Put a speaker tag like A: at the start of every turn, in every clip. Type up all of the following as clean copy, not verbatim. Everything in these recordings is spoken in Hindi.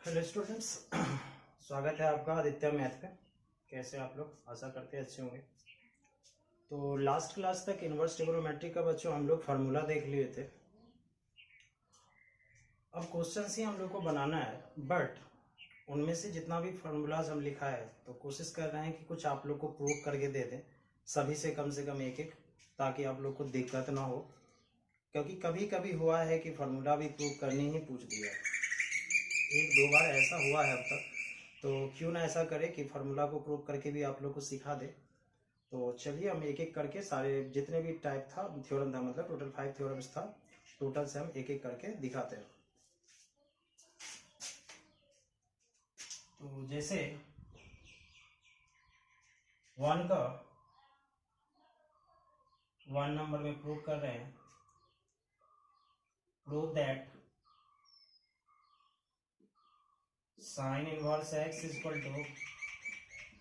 A: हेलो स्टूडेंट्स, स्वागत है आपका आदित्य मैथ पे। कैसे आप लोग? आशा करते हैं अच्छे होंगे। तो लास्ट क्लास तक इन्वर्स ट्रिग्नोमेट्री का बच्चों हम लोग फार्मूला देख लिए थे। अब क्वेश्चन ही हम लोग को बनाना है, बट उनमें से जितना भी फार्मूलाज हम लिखा है तो कोशिश कर रहे हैं कि कुछ आप लोग को प्रूव करके दे दें, सभी से कम एक एक, ताकि आप लोग को दिक्कत ना हो। क्योंकि कभी कभी हुआ है कि फार्मूला भी प्रूव करने ही पूछ दिया, एक दो बार ऐसा हुआ है अब तक। तो क्यों ना ऐसा करें कि फार्मूला को प्रूव करके भी आप लोग को सिखा दे। तो चलिए हम एक एक करके सारे जितने भी टाइप था थ्योरम था, मतलब टोटल 5 थ्योरम्स था, टोटल से हम एक एक करके दिखाते हैं। तो जैसे 1 नंबर में प्रूव कर रहे हैं, prove that sine inverse x equal to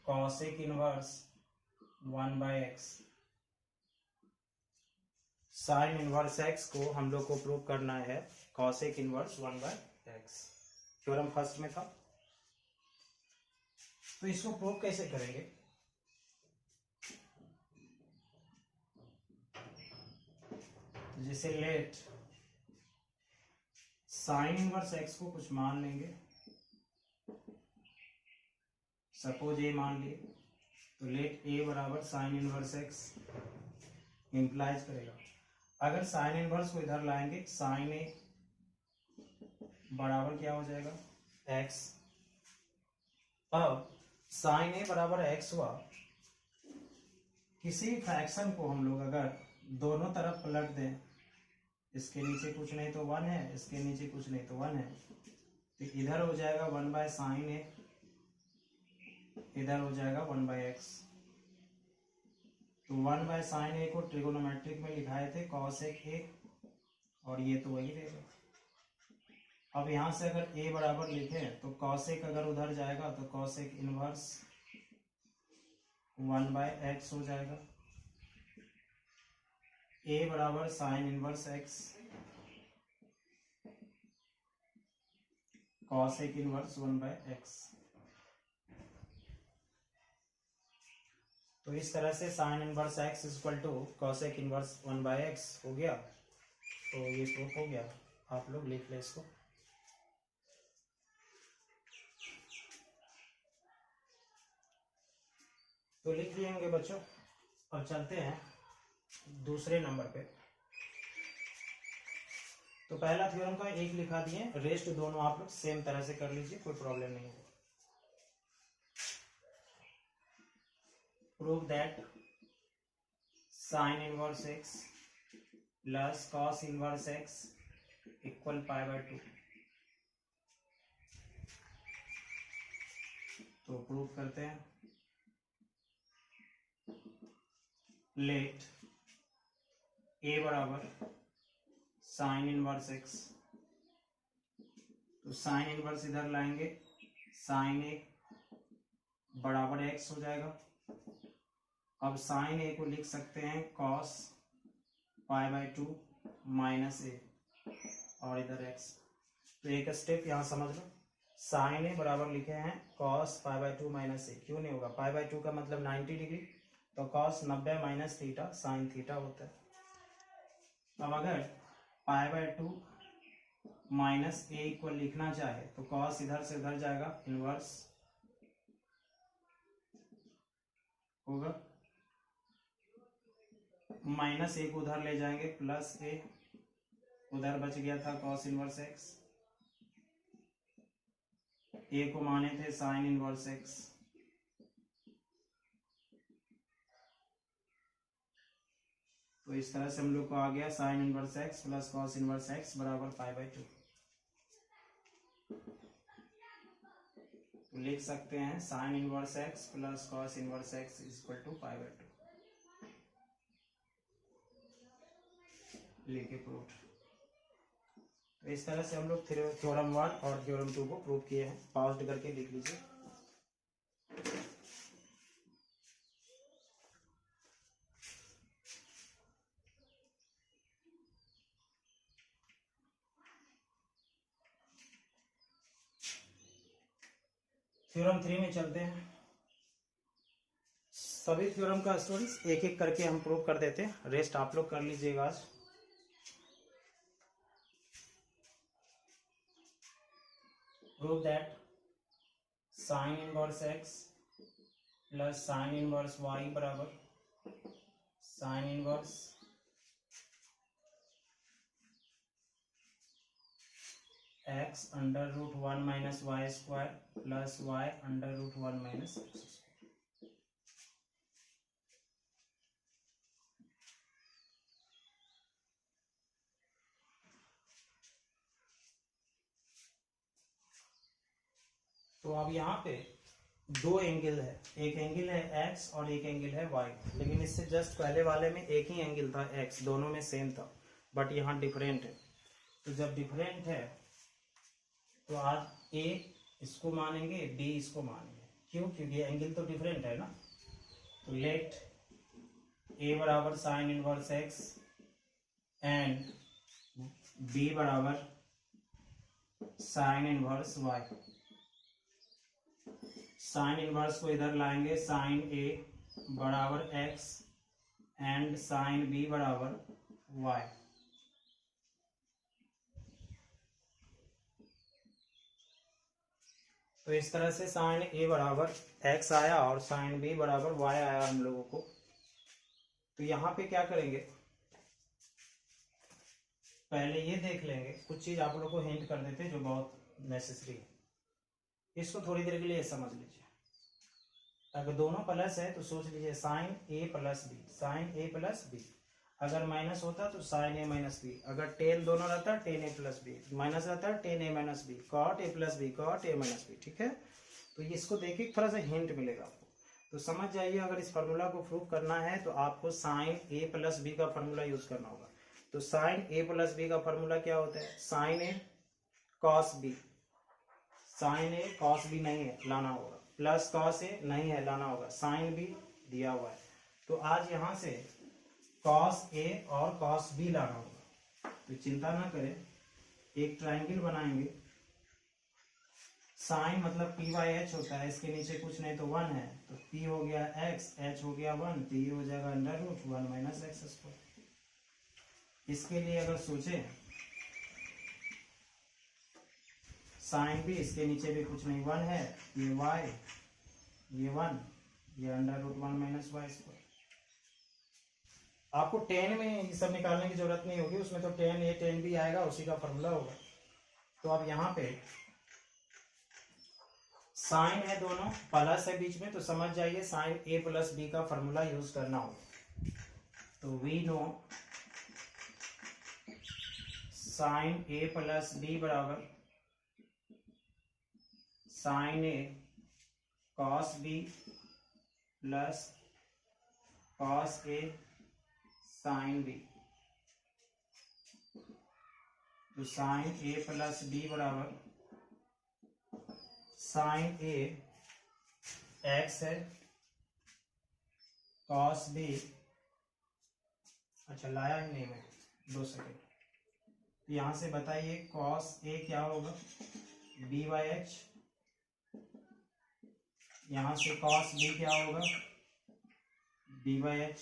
A: cosec inverse 1/x। Sine inverse x को हम लोग को प्रूव करना है cosec inverse 1/x। Theorem first में था, तो इसको प्रूव कैसे करेंगे? जैसे लेट साइन इनवर्स x को कुछ मान लेंगे, सपोज ए मान लिए, तो लेट ए बराबर साइन इनवर्स x इंप्लाइज करेगा। अगर साइन इनवर्स को इधर लाएंगे, साइन ए बराबर क्या हो जाएगा? x। अब साइन ए बराबर x हुआ, किसी फ्रैक्शन को हम लोग अगर दोनों तरफ पलट दें, इसके नीचे कुछ नहीं तो 1 है, इसके नीचे कुछ नहीं तो 1 है, तो इधर हो जाएगा 1/sin a, इधर हो जाएगा 1/x। तो 1/sin a को ट्रिगोनोमेट्रिक में लिखाए थे cosec a, और ये तो वही रहेगा। अब यहां से अगर a बराबर लिखें तो cosec अगर उधर जाएगा तो cosec इनवर्स 1/x हो जाएगा। a बराबर sine inverse x, cosec inverse 1/x। तो इस तरह से sine inverse x equal to cosec inverse 1/x हो गया। तो ये प्रूफ हो गया, आप लोग लिख ले इसको। तो लिख लिए होंगे बच्चों। अब चलते हैं दूसरे नंबर पे। तो पहला थ्योरम का एक लिखा दिए, रेस्ट दोनों आप लोग सेम तरह से कर लीजिए, कोई प्रॉब्लम नहीं है। Prove that sine inverse x plus cos inverse x equal π/2। तो प्रूव करते हैं। लेट a बराबर साइन इनवर्स x, तो साइन इनवर्स इधर लाएंगे, साइन ए बराबर x हो जाएगा। अब साइन ए को लिख सकते हैं cos π/2 माइनस ए, और इधर x। तो एक स्टेप यहां समझ लो, साइन ए बराबर लिखे हैं cos π/2 माइनस ए। क्यों नहीं होगा? π/2 का मतलब 90 डिग्री, तो cos 90 minus theta sine theta होता है। अब अगर π/2 माइनस ए को लिखना चाहे तो cos इधर से उधर जाएगा, इनवर्स होगा, माइनस ए को उधर ले जाएंगे, प्लस ए, उधर बच गया था cos इनवर्स x, ए को माने थे साइन इनवर्स x। तो इस तरह से हम लोग को आ गया sine inverse x plus cos inverse x बराबर π/2। तो लिख सकते हैं sine inverse x plus cos inverse x equal to π/2। लिखे प्रूफ। तो इस तरह से हम लोग थ्योरम 1 और थ्योरम 2 को प्रूव किए हैं। पॉज करके लिख लीजिए। थ्योरम 3 में चलते हैं। सभी थ्योरम का स्टूडेंट्स एक एक करके हम प्रूव कर देते हैं, रेस्ट आप लोग कर लीजिएगा आज। Prove that sine inverse x plus sine inverse y बराबर sine inverse x under root 1 minus Y square plus y under root 1 minus x square. तो अब यहाँ पे दो एंगल है, एक एंगल है x और एक एंगल है y, लेकिन इससे जस्ट पहले वाले में एक ही एंगल था x, दोनों में सेम था, बट यहाँ डिफरेंट है। तो जब डिफरेंट है तो आज a इसको मानेंगे, b इसको मानेंगे। क्यों? क्योंकि एंगल तो डिफरेंट है ना। तो लेट a बराबर sine inverse x and b बराबर sine inverse y। Sine inverse को इधर लाएंगे, साइन a बराबर x एंड साइन b बराबर y। तो इस तरह से साइन a बराबर x आया और साइन b बराबर y आया हम लोगों को। तो यहाँ पे क्या करेंगे, पहले ये देख लेंगे, कुछ चीज आप लोगों को हिंट कर देते हैं जो बहुत नेसेसरी है। इसको थोड़ी देर के लिए समझ लीजिए। अगर दोनों प्लस है तो सोच लीजिए sine a plus B, sine a plus B. अगर माइनस होता तो साइन a माइनस बी। अगर टेन दोनों रहता tan a plus B, minus रहता tan a minus B, cot a plus B, cot a minus B. ठीक है, तो इसको देखिए थोड़ा सा हिंट मिलेगा आपको, तो समझ जाइए। अगर इस फार्मूला को प्रूव करना है तो आपको साइन a प्लस बी का फार्मूला यूज करना होगा। तो साइन a प्लस बी का फार्मूला क्या होता है? Sine a cos b. Sine a cos b नहीं है, लाना होगा। प्लस कॉस ए नहीं है, लाना होगा। साइन बी दिया हुआ है, तो आज यहां से कॉस ए और कॉस बी लाना होगा। तो चिंता ना करें, एक ट्रायंगल बनाएंगे। साइन मतलब पी बाई एच होता है, इसके नीचे कुछ नहीं तो 1 है, तो पी हो गया एक्स, एच हो गया 1, तो ये हो जाएगा under root 1 minus x square. इसके लिए अगर सोचे साइन बी, इसके नीचे भी कुछ नहीं 1 है, ये y, ये 1, ये under root 1 minus Y square. आपको टेन में ये सब निकालने की जरूरत नहीं होगी, उसमें तो टेन ए टेन भी आएगा, उसी का फॉर्मूला होगा। तो अब यहाँ पे साइन है, दोनों प्लस है बीच में, तो समझ जाइए साइन ए प्लस बी का फॉर्मूला यूज करना होगा। तो we know sine a plus b बराबर sine a cos b plus cos a sine b. तो साइन ए प्लस बी बराबर साइन ए एक्स है, कॉस बी, अच्छा लाया ही नहीं मैं, 2 सेकेंड। यहां से बताइए कॉस ए क्या होगा? B by H. यहां से कॉस बी क्या होगा? B by H.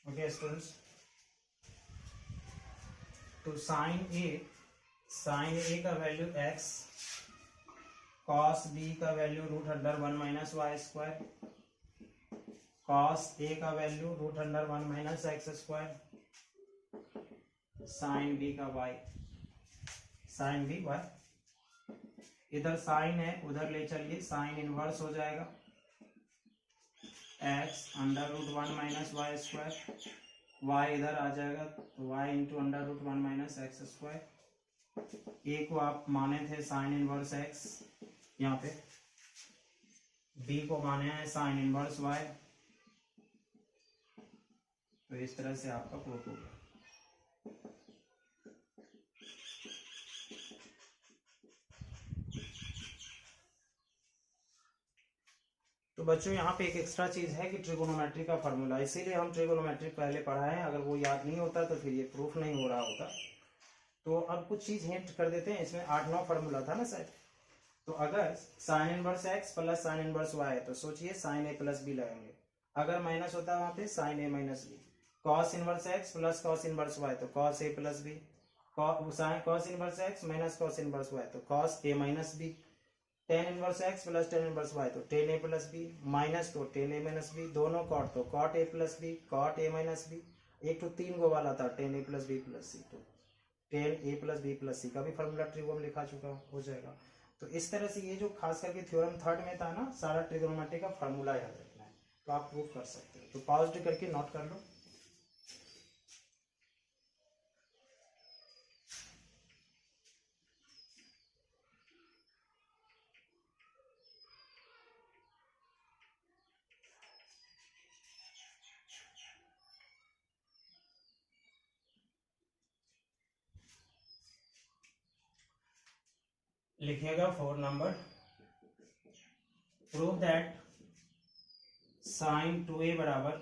A: Okay students, तो साइन ए का वैल्यू एक्स, कॉस बी का value root under 1 minus Y square, cos A का value root under 1 minus x square, sine B का वाई, साइन बी वाई। इधर साइन है, उधर ले चलिए, साइन इनवर्स हो जाएगा X under root 1 minus Y square, Y इधर आ जाएगा, तो Y into under root 1 minus x square. A को आप माने थे साइन इनवर्स एक्स, यहाँ पे बी को माने हैं साइन इनवर्स वाई। तो इस तरह से आपका प्रूफ होगा। तो बच्चों यहाँ पे एक एक्स्ट्रा चीज है कि ट्रिगोनोमेट्री का फार्मूला, इसीलिए हम ट्रिगोनोमेट्री पहले पढ़ा है। अगर वो याद नहीं होता तो फिर ये प्रूफ नहीं हो रहा होता। तो अब कुछ चीज हिंट कर देते हैं। इसमें 8-9 फार्मूला था ना सर, तो अगर sine inverse x plus sine inverse y है तो सोचिए साइन ए प्लस बी लगाएंगे, अगर माइनस होता है वहां पे sine A minus B. Cos inverse x plus cos inverse Y तो cos A plus B. Cos inverse X minus cos inverse Y तो cos A minus B. Tan inverse x plus tan inverse Y तो tan A plus B, minus तो टेन ए माइनस बी, दोनों कॉट तो cot A plus B cot A minus B. एक तो 3 गो वाला था tan A plus B plus सी, तो tan A plus B plus सी का भी फॉर्मूला ट्रिगोन लिखा चुका हो जाएगा। तो इस तरह से ये जो खास करके थ्योरम थर्ड में था ना, सारा ट्रिगोनोमेट्री का फॉर्मूला याद रखना है तो आप प्रूफ कर सकते हो। तो पॉज करके नोट कर लो। लिखिएगा 4 number, prove that sine 2a बराबर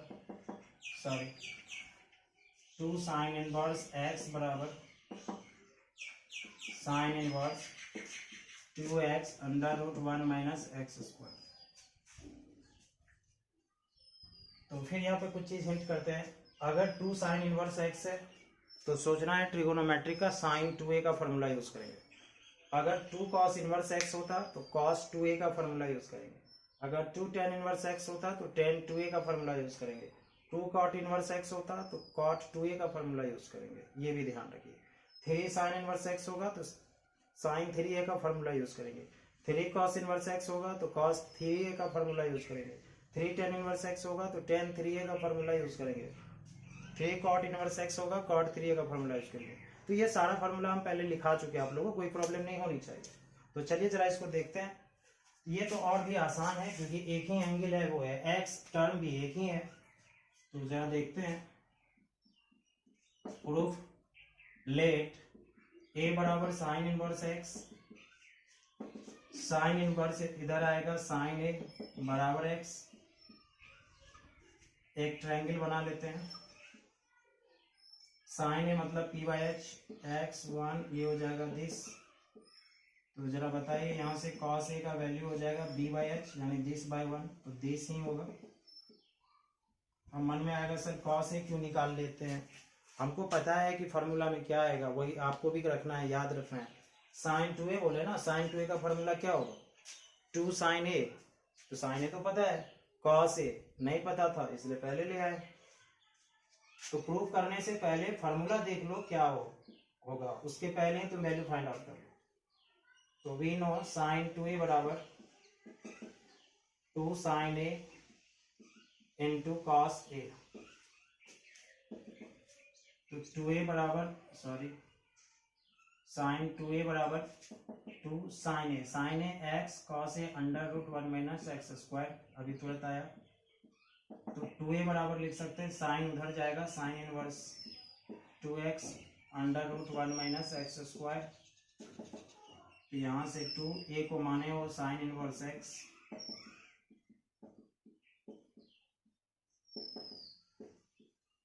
A: टू साइन इनवर्स एक्स बराबर sine inverse 2x under root 1 minus x square. तो फिर यहाँ पे कुछ चीज हिंट करते हैं। अगर 2 साइन इनवर्स एक्स है तो सोचना है ट्रिगोनोमेट्री का साइन 2a का फॉर्मूला यूज करेंगे। अगर 2 कॉस इनवर्स एक्स होता तो कॉस 2a का फॉर्मूला यूज करेंगे। अगर 2 टेन इनवर्स एक्स होता तो टेन 2a का फॉर्मूला यूज करेंगे। 2 कॉट इनवर्स एक्स होता तो कॉट 2a का फॉर्मूला यूज करेंगे, ये भी ध्यान रखिए। 3 साइन इनवर्स एक्स होगा तो साइन 3a का फॉर्मूला यूज करेंगे। 3 कॉस इनवर्स एक्स होगा तो कॉस 3a का फॉर्मूला यूज करेंगे। 3 टेन इनवर्स एक्स होगा तो टेन 3a का फॉर्मूला यूज करेंगे। 3 कॉट इनवर्स एक्स होगा कॉट 3a का फॉर्मूला यूज करेंगे। तो ये सारा फॉर्मूला हम पहले लिखा चुके हैं, आप लोगों को कोई प्रॉब्लम नहीं होनी चाहिए। तो चलिए जरा इसको देखते हैं। ये तो और भी आसान है क्योंकि एक ही एंगल है, वो है एक्स, टर्म भी एक ही है। तो जरा देखते हैं। प्रूफ लेट ए बराबर sine inverse x, sign inverse इधर आएगा साइन ए बराबर एक्स। एक ट्रायंगल बना लेते हैं। साइन ए मतलब पी बाई एच, एक्स 1 ये हो जाएगा दिस। तो जरा बताइए यहाँ से cos a का वैल्यू हो जाएगा b बाई एच यानी दिस बाई 1, तो दिस ही होगा। अब मन में आएगा सर cos a क्यों निकाल लेते हैं, हमको पता है कि फॉर्मूला में क्या आएगा, वही आपको भी रखना है, याद रखना है। साइन 2a बोले ना, साइन 2a का फॉर्मूला क्या होगा 2 साइन a, तो साइन a तो पता है, cos a नहीं पता था इसलिए पहले ले आए। तो प्रूफ करने से पहले फॉर्मूला देख लो क्या होगा, उसके पहले तो वैल्यू फाइंड आउट कर लो। तो वी नो साइन 2a बराबर 2 sine a into cos a। तो 2a बराबर साइन 2a बराबर 2 sine a, sine a x cos a under root 1 minus x square, अभी तुरंत आया। तो 2a बराबर लिख सकते हैं, साइन उधर जाएगा sine inverse 2x under root 1 minus x square. यहाँ से 2a को माने हो साइन इनवर्स x,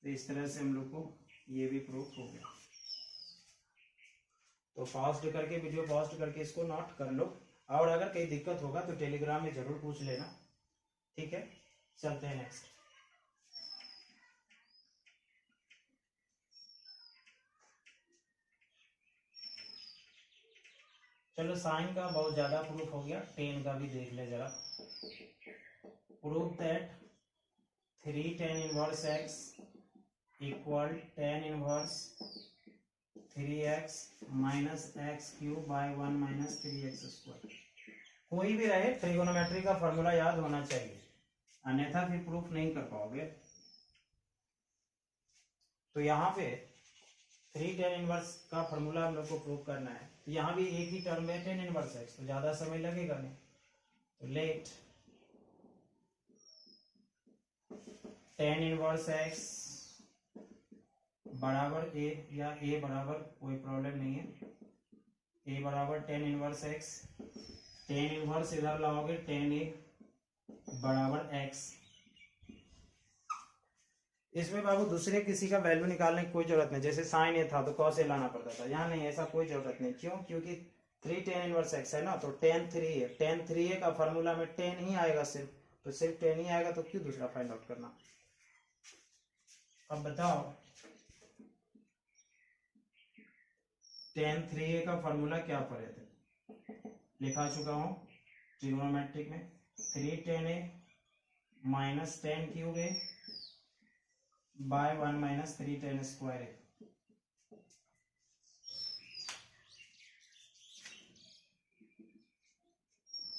A: तो इस तरह से हम लोग को ये भी प्रूफ हो गया। तो फास्ट करके वीडियो फास्ट करके इसको नोट कर लो, और अगर कहीं दिक्कत होगा तो टेलीग्राम में जरूर पूछ लेना, ठीक है। चलते हैं नेक्स्ट। चलो साइन का बहुत ज्यादा प्रूफ हो गया, टेन का भी देख ले जरा। Proof that 3 tan inverse x equal tan inverse 3x minus x cube by 1 minus 3x square. कोई भी रहे ट्रिगोनोमेट्री का फॉर्मूला याद होना चाहिए, अन्यथा फिर प्रूफ नहीं कर पाओगे। तो यहाँ पे 3 tan इनवर्स का फॉर्मूला हम लोग को प्रूव करना है। तो यहाँ भी एक ही टर्म है tan इनवर्स x, तो ज्यादा समय लगेगा नहीं। तो लेट tan इनवर्स x बराबर a, या a बराबर कोई प्रॉब्लम नहीं है, a बराबर tan inverse x। tan inverse इधर लाओगे tan a बराबर x। इसमें बाबू दूसरे किसी का वैल्यू निकालने की कोई जरूरत नहीं, जैसे साइन ए था तो कॉस ए लाना पड़ता था, यहाँ नहीं, ऐसा कोई जरूरत नहीं। क्यों? क्योंकि 3 tan इनवर्स x है ना, तो tan 3a, tan 3a का फॉर्मूला में tan ही आएगा सिर्फ, तो सिर्फ tan ही आएगा, तो क्यों दूसरा फाइंड आउट करना। अब बताओ tan 3a का फॉर्मूला क्या पढ़े थे, लिखा चुका हूं ट्रिग्नोमेट्रिक में, 3 tan a minus tan cube a by 1 minus 3 tan square a।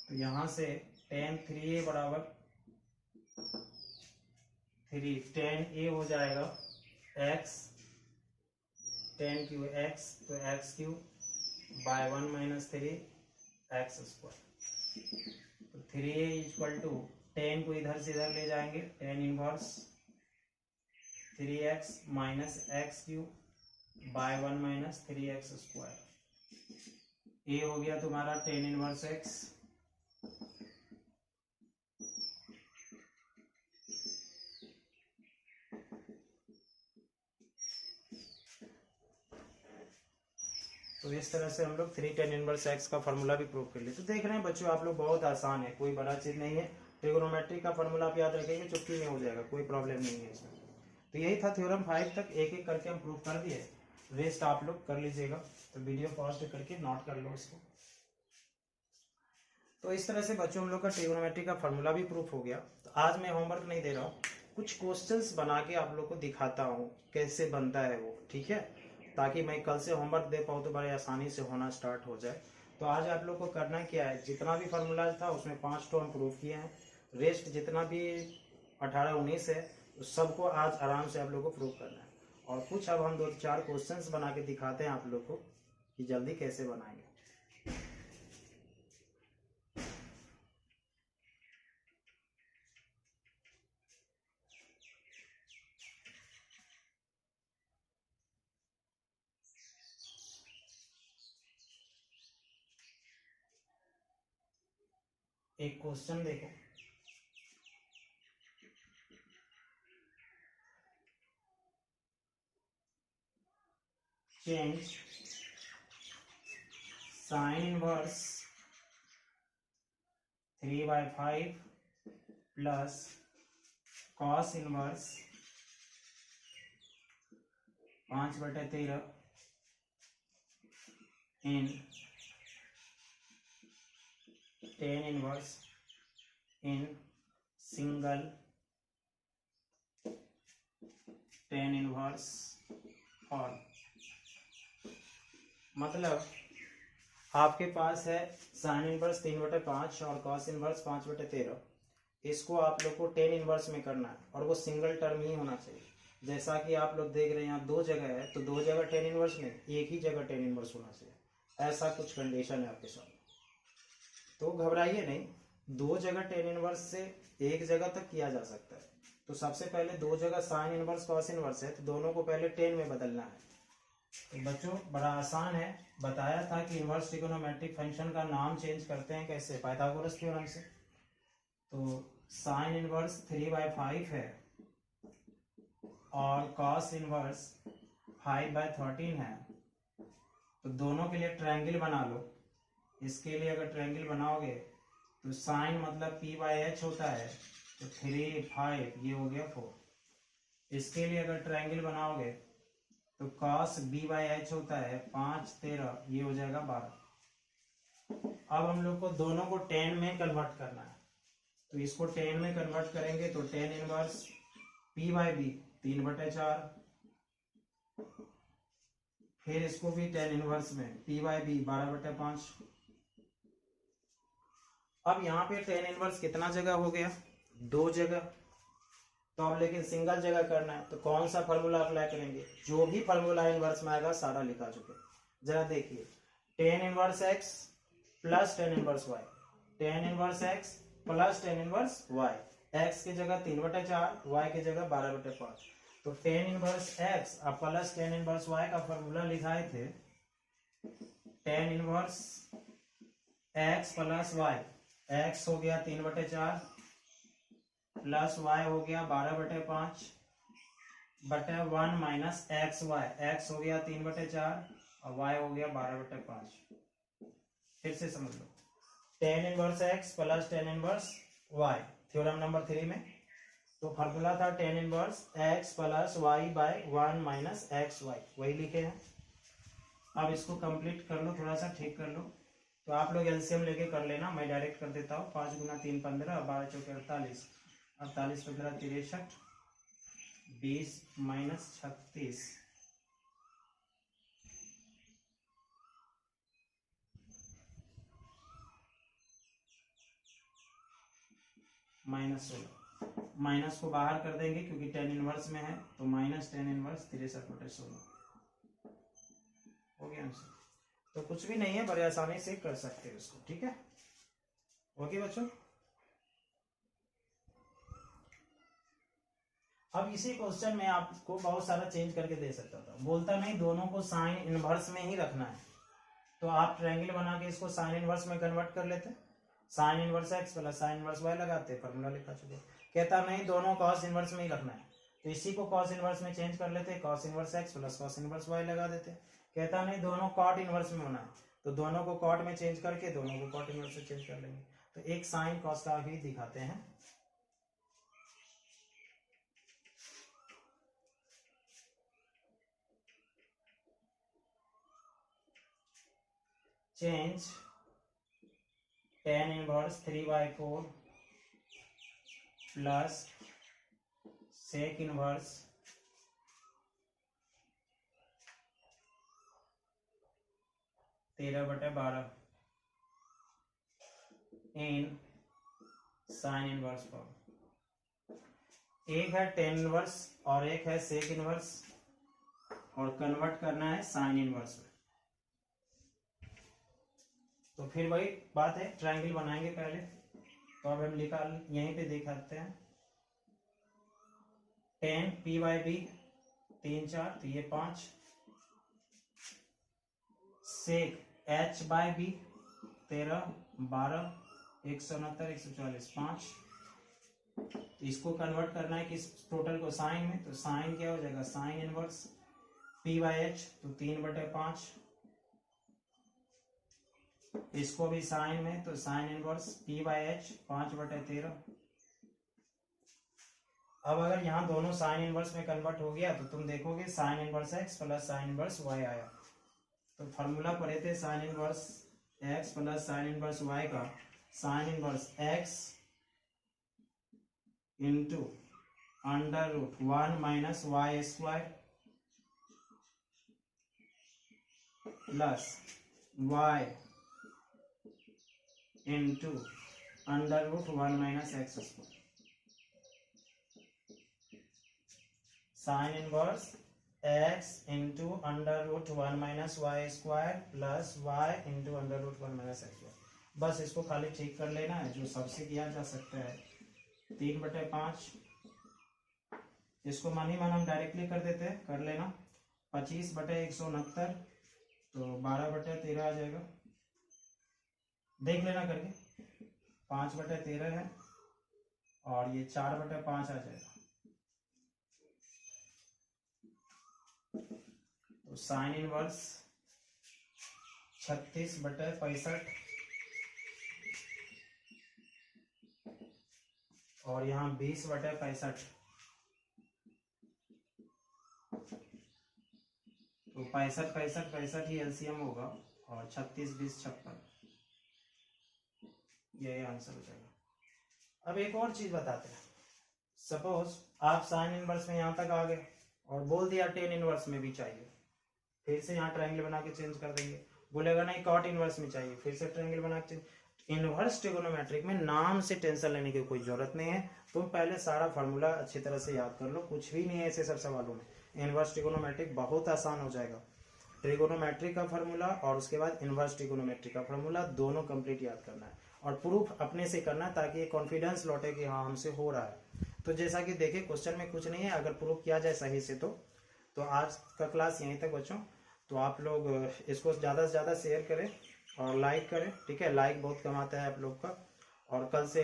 A: तो यहां से tan 3a बराबर 3 tan a हो जाएगा x, tan क्यू x, तो x cube by 1 minus 3 x square. तो 3a इक्वल टू tan को इधर से इधर ले जाएंगे, tan inverse 3x minus x cube by 1 minus 3x square. a हो गया तुम्हारा tan इनवर्स x, तो इस तरह से हम लोग 3 tan इनवर्स x का फॉर्मूला भी प्रूव कर लिए। तो देख रहे हैं बच्चों आप लोग, बहुत आसान है, कोई बड़ा चीज नहीं है। ट्रिग्नोमेट्री का फॉर्मूला आप याद रखेंगे, चुटकी में हो जाएगा, कोई प्रॉब्लम नहीं है इसमें। तो यही था थ्योरम 5 तक, एक एक करके हम प्रूव कर दिए, रेस्ट आप लोग कर लीजिएगा। तो वीडियो पॉज करके नोट कर लो इसको। तो इस तरह से बच्चों हम लोग का ट्रिग्नोमेट्री का फॉर्मूला भी प्रूफ हो गया। तो आज मैं होमवर्क नहीं दे रहा हूँ, कुछ क्वेश्चंस बना के आप लोग को दिखाता हूँ कैसे बनता है वो, ठीक है, ताकि मैं कल से होमवर्क दे पाऊँ तो बड़े आसानी से होना स्टार्ट हो जाए। तो आज आप लोग को करना क्या है, जितना भी फार्मूला था उसमें 5 तो हम प्रूव किए हैं, रेस्ट जितना भी 18-19 है उस सबको आज आराम से आप लोग को प्रूव करना है। और कुछ अब हम 2-4 क्वेश्चंस बना के दिखाते हैं आप लोग को कि जल्दी कैसे बनाएंगे। एक क्वेश्चन देखो, change sine inverse 3/5 plus cos inverse 5/13 in tan inverse in single tan inverse और, मतलब आपके पास है साइन इनवर्स 3/5 और कॉस इनवर्स 5/13, इसको आप लोग को tan इनवर्स में करना है और वो सिंगल टर्म ही होना चाहिए। जैसा कि आप लोग देख रहे हैं यहाँ 2 जगह है, तो 2 जगह tan इनवर्स नहीं, एक ही जगह tan इनवर्स होना चाहिए, ऐसा कुछ कंडीशन है आपके सामने। तो घबराइए नहीं, 2 जगह tan इनवर्स से एक जगह तक किया जा सकता है। तो सबसे पहले 2 जगह साइन इनवर्स कॉस इनवर्स है, तो दोनों को पहले tan में बदलना है। तो बच्चों बड़ा आसान है, बताया था कि इनवर्स ट्रिग्नोमेट्रिक फंक्शन का नाम चेंज करते हैं कैसे, पाइथागोरस थ्योरम से। तो साइन इनवर्स 3/5 है और कॉस इनवर्स 5/13 है, तो दोनों के लिए ट्रायंगल बना लो। इसके लिए अगर ट्रायंगल बनाओगे तो साइन मतलब p/h होता है, तो 3 5 ये हो गया 4। इसके लिए अगर ट्रायंगल बनाओगे तो cos b/h होता है 5 13, ये हो जाएगा 12। अब हम लोग को दोनों को tan में कन्वर्ट करना है, तो इसको tan में कन्वर्ट करेंगे तो tan इनवर्स p/b 3/4, फिर इसको भी tan इनवर्स में p/b 12/5। अब यहाँ पे tan इनवर्स कितना जगह हो गया, 2 जगह, तो अब लेकिन सिंगल जगह करना है, तो कौन सा फार्मूला अप्लाई करेंगे, जो भी फार्मूला इनवर्स में आएगा सारा लिखा चुके। जरा देखिए, tan inverse x plus tan inverse y, tan inverse x plus tan inverse y, x की जगह 3/4, y की जगह 12/5। तो tan इनवर्स x और प्लस tan इनवर्स y का फार्मूला लिखाए थे, tan inverse x plus y, x हो गया 3/4 प्लस y हो गया 12/5 बटे 1 माइनस एक्स वाई, एक्स हो गया 3/4 और y हो गया 12/5। फिर से समझ लो, tan inverse x plus tan inverse y, theorem number 3 में तो फार्मूला था tan inverse x plus y by 1 minus x y, वही लिखे हैं। अब इसको कंप्लीट कर लो, थोड़ा सा ठीक कर लो। तो आप लोग एलसीएम लेके कर लेना, मैं डायरेक्ट कर देता हूँ। 5 गुना 3 15, 12 चौके 48, 48 15 63, 20 माइनस 36 माइनस 16, माइनस को बाहर कर देंगे क्योंकि tan इनवर्स में है, तो माइनस tan इनवर्स 63/16 हो गया आंसर। तो कुछ भी नहीं है, बड़े आसानी से कर सकते हैं इसको, ठीक है। ओके बच्चों, अब इसी क्वेश्चन में आपको बहुत सारा चेंज करके दे सकता था, बोलता नहीं दोनों को साइन इनवर्स में ही रखना है, तो आप ट्रायंगल बना के इसको साइन इनवर्स में कन्वर्ट कर लेते, sine inverse x plus sine inverse y लगाते, फॉर्मूला लिखा चुके। कहता नहीं दोनों कॉस इनवर्स में ही रखना है, तो इसी को कॉस इनवर्स में चेंज कर लेते, cos inverse x plus cos inverse y लगा देते। कहता नहीं दोनों कॉट इनवर्स में होना है, तो दोनों को कॉट में चेंज करके दोनों को कॉट इनवर्स में चेंज कर लेंगे। तो एक साइन कॉस का भी दिखाते हैं। Change tan inverse 3/4 plus sec inverse 13/12 in sine inverse form. एक है tan इनवर्स और एक है सेक इनवर्स, और कन्वर्ट करना है साइन इनवर्स में। तो फिर वही बात है, ट्रायंगल बनाएंगे पहले, तो अब हम निकाल यहीं पे दिखाते हैं। tan p/b 3 4, तो ये 5, सेक h/b 13 12 169 140 5। इसको कन्वर्ट करना है किस टोटल को साइन में, तो साइन क्या हो जाएगा, साइन इनवर्स p/h, तो 3/5। इसको भी साइन में, तो साइन इनवर्स p/h 5/13। अब अगर यहाँ दोनों साइन इनवर्स में कन्वर्ट हो गया तो तुम देखोगे sine inverse x plus sine inverse y आया। तो फॉर्मूला पढ़े थे sine inverse x plus sine inverse y का, sine inverse x into √1 minus Y square plus y into √1 minus x square. Sine inverse x into √1 minus Y square plus y into √1 minus x square. बस इसको खाली ठीक कर लेना है, जो सबसे किया जा सकता है। 3/5, इसको मन ही मन हम डायरेक्टली कर देते हैं, कर लेना। 25/169, तो 12/13 आ जाएगा, देख लेना करके। 5/13 है और ये 4/5 आ जाएगा। तो साइन इनवर्स 36/65 और यहाँ 20/65, तो 65 ही एलसीएम होगा और 36 20 56, यही आंसर हो जाएगा। अब एक और चीज बताते हैं, सपोज आप साइन इनवर्स में यहाँ तक आ गए और बोल दिया टेन इनवर्स में भी चाहिए, फिर से यहाँ ट्रायंगल बना के चेंज कर देंगे। बोलेगा नहीं कॉट इनवर्स में चाहिए, फिर से ट्रायंगल बना के। इनवर्स ट्रिगोनोमेट्रिक में नाम से टेंशन लेने की कोई जरूरत नहीं है, तुम पहले सारा फार्मूला अच्छी तरह से याद कर लो, कुछ भी नहीं है ऐसे सब सवालों में। इनवर्स ट्रिगोनोमेट्रिक बहुत आसान हो जाएगा। ट्रिगोनोमेट्रिक का फार्मूला और उसके बाद इनवर्स ट्रिगोनोमेट्रिक का फार्मूला दोनों कंप्लीट याद करना है और प्रूफ अपने से करना है, ताकि कॉन्फिडेंस लौटे कि हाँ हमसे हो रहा है। तो जैसा कि देखिए क्वेश्चन में कुछ नहीं है, अगर प्रूफ किया जाए सही से तो आज का क्लास यहीं तक बच्चों। तो आप लोग इसको ज़्यादा से ज़्यादा शेयर करें और लाइक करें, ठीक है। लाइक बहुत कम आता है आप लोग का। और कल से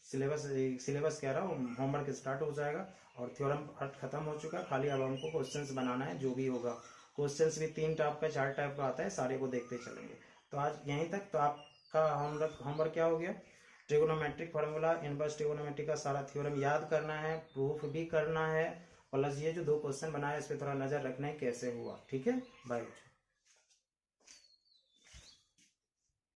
A: सिलेबस कह रहा हूँ, होमवर्क स्टार्ट हो जाएगा और थ्योरम पार्ट खत्म हो चुका है। खाली अब हमको क्वेश्चंस बनाना है, जो भी होगा। क्वेश्चंस भी 3 टाइप का 4 टाइप का आता है, सारे को देखते चलेंगे। तो आज यहीं तक। तो आपका होमवर्क क्या हो गया, ट्रिगोनोमेट्रिक फार्मूला, इनवर्स ट्रिगोनोमेट्री का सारा थ्योरम याद करना है, प्रूफ भी करना है, प्लस ये जो 2 क्वेश्चन बनाए इस पर थोड़ा नजर रखना है कैसे हुआ। ठीक है, बाय।